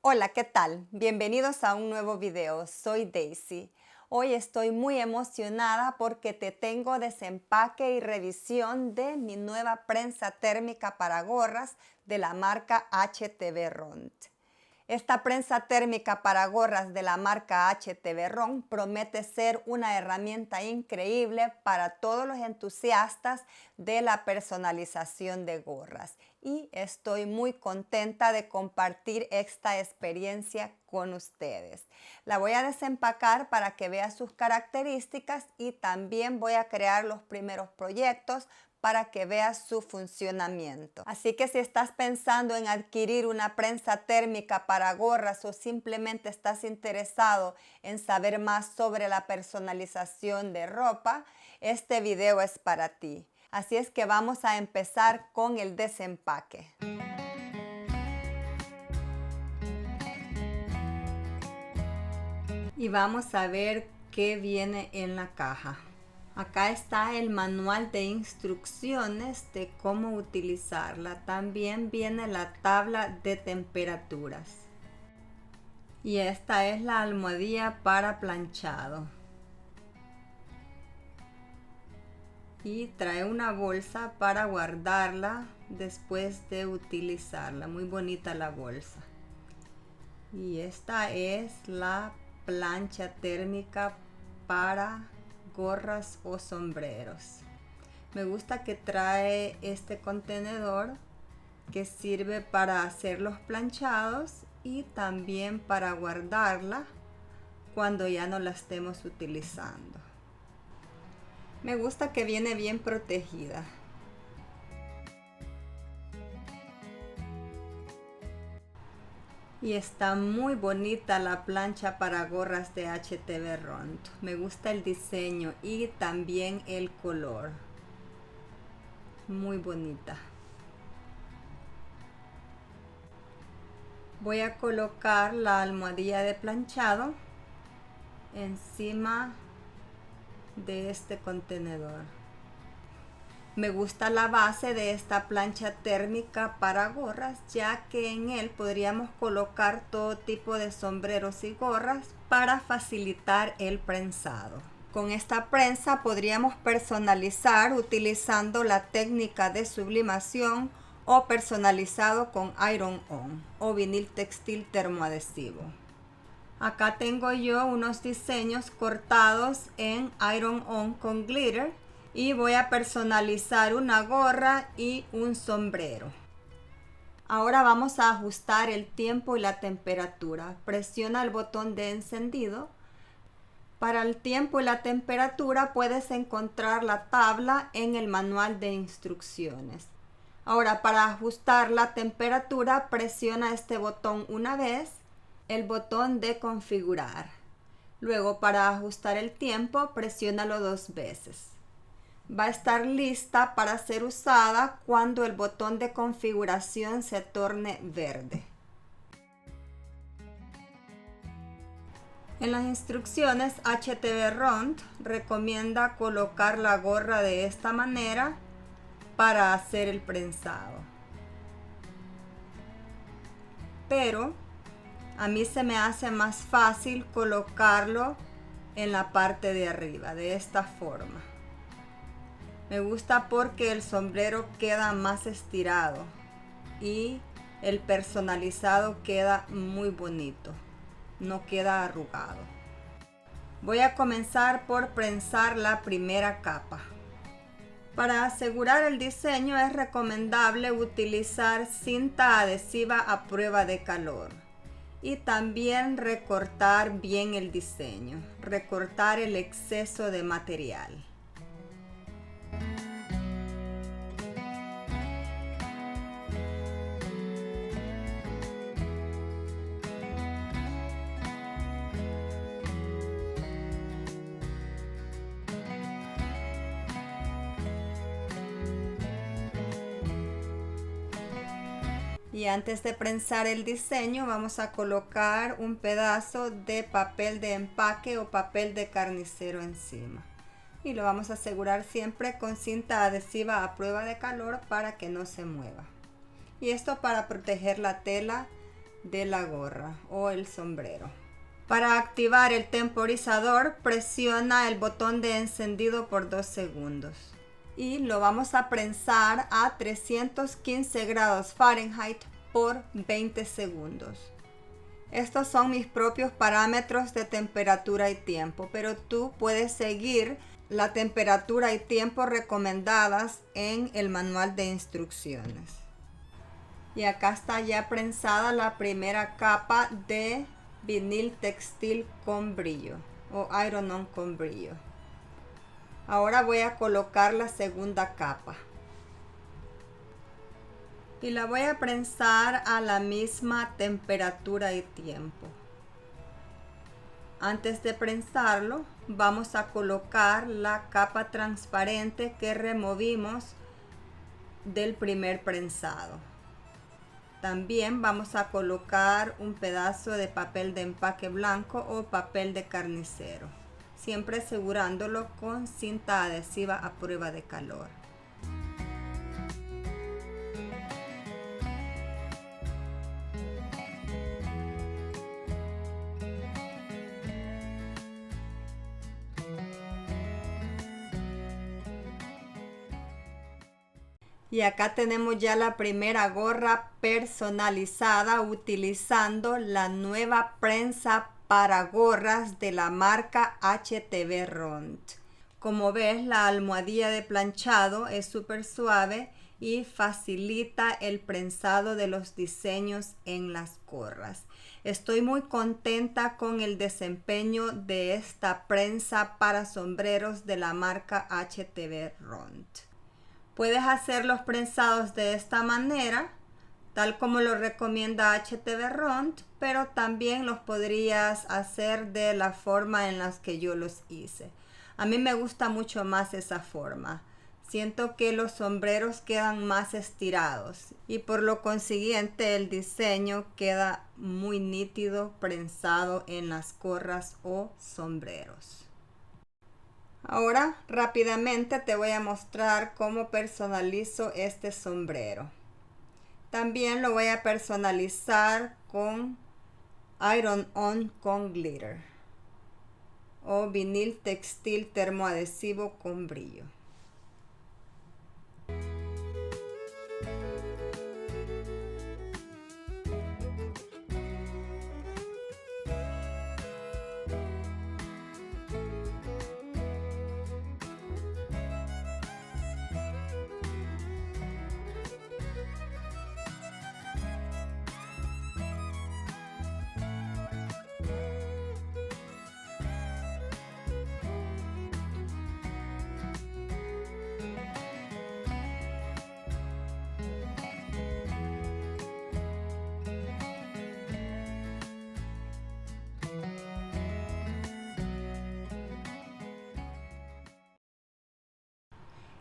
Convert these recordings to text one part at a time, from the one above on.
Hola, ¿qué tal? Bienvenidos a un nuevo video. Soy Daisy. Hoy estoy muy emocionada porque te tengo desempaque y revisión de mi nueva prensa térmica para gorras de la marca HTV Rond. Esta prensa térmica para gorras de la marca HTV Rond promete ser una herramienta increíble para todos los entusiastas de la personalización de gorras. Y estoy muy contenta de compartir esta experiencia con ustedes. La voy a desempacar para que veas sus características y también voy a crear los primeros proyectos para que veas su funcionamiento. Así que si estás pensando en adquirir una prensa térmica para gorras o simplemente estás interesado en saber más sobre la personalización de ropa, este video es para ti. Así es que vamos a empezar con el desempaque. Y vamos a ver qué viene en la caja. Acá está el manual de instrucciones de cómo utilizarla. También viene la tabla de temperaturas. Y esta es la almohadilla para planchado. Y trae una bolsa para guardarla después de utilizarla. Muy bonita la bolsa. Y esta es la plancha térmica para gorras o sombreros. Me gusta que trae este contenedor que sirve para hacer los planchados y también para guardarla cuando ya no la estemos utilizando. Me gusta que viene bien protegida. Y está muy bonita la plancha para gorras de HTV Rond. Me gusta el diseño y también el color. Muy bonita. Voy a colocar la almohadilla de planchado encima de este contenedor. Me gusta la base de esta plancha térmica para gorras, ya que en él podríamos colocar todo tipo de sombreros y gorras para facilitar el prensado. Con esta prensa podríamos personalizar utilizando la técnica de sublimación o personalizado con Iron On o vinil textil termoadhesivo. Acá tengo yo unos diseños cortados en Iron On con glitter. Y voy a personalizar una gorra y un sombrero. Ahora vamos a ajustar el tiempo y la temperatura. Presiona el botón de encendido. Para el tiempo y la temperatura puedes encontrar la tabla en el manual de instrucciones. Ahora, para ajustar la temperatura, presiona este botón una vez, el botón de configurar. Luego, para ajustar el tiempo, presiónalo 2 veces. Va a estar lista para ser usada cuando el botón de configuración se torne verde. En las instrucciones, HTV Rond recomienda colocar la gorra de esta manera para hacer el prensado. Pero a mí se me hace más fácil colocarlo en la parte de arriba, de esta forma. Me gusta porque el sombrero queda más estirado y el personalizado queda muy bonito, no queda arrugado. Voy a comenzar por prensar la primera capa. Para asegurar el diseño es recomendable utilizar cinta adhesiva a prueba de calor y también recortar bien el diseño, recortar el exceso de material. Y antes de prensar el diseño vamos a colocar un pedazo de papel de empaque o papel de carnicero encima. Y lo vamos a asegurar siempre con cinta adhesiva a prueba de calor para que no se mueva. Y esto para proteger la tela de la gorra o el sombrero. Para activar el temporizador, presiona el botón de encendido por 2 segundos. Y lo vamos a prensar a 315 grados Fahrenheit por 20 segundos. Estos son mis propios parámetros de temperatura y tiempo, pero tú puedes seguir la temperatura y tiempo recomendadas en el manual de instrucciones. Y acá está ya prensada la primera capa de vinil textil con brillo o iron-on con brillo. Ahora voy a colocar la segunda capa. Y la voy a prensar a la misma temperatura y tiempo. Antes de prensarlo, vamos a colocar la capa transparente que removimos del primer prensado. También vamos a colocar un pedazo de papel de empaque blanco o papel de carnicero, siempre asegurándolo con cinta adhesiva a prueba de calor. Y acá tenemos ya la primera gorra personalizada utilizando la nueva prensa para gorras de la marca HTV Rond. Como ves, la almohadilla de planchado es súper suave y facilita el prensado de los diseños en las gorras. Estoy muy contenta con el desempeño de esta prensa para sombreros de la marca HTV Rond. Puedes hacer los prensados de esta manera, tal como lo recomienda HTV Rond, pero también los podrías hacer de la forma en la que yo los hice. A mí me gusta mucho más esa forma. Siento que los sombreros quedan más estirados y por lo consiguiente el diseño queda muy nítido prensado en las gorras o sombreros. Ahora rápidamente te voy a mostrar cómo personalizo este sombrero. También lo voy a personalizar con iron-on con glitter o vinil textil termoadhesivo con brillo.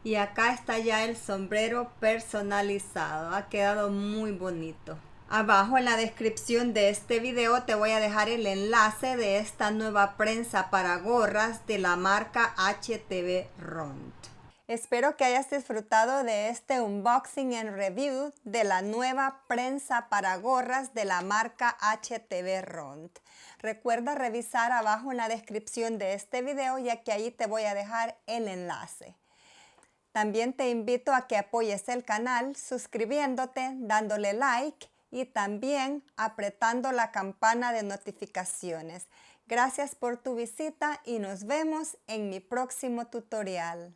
Y acá está ya el sombrero personalizado. Ha quedado muy bonito. Abajo en la descripción de este video te voy a dejar el enlace de esta nueva prensa para gorras de la marca HTV Rond. Espero que hayas disfrutado de este unboxing and review de la nueva prensa para gorras de la marca HTV Rond. Recuerda revisar abajo en la descripción de este video, ya que ahí te voy a dejar el enlace. También te invito a que apoyes el canal suscribiéndote, dándole like y también apretando la campana de notificaciones. Gracias por tu visita y nos vemos en mi próximo tutorial.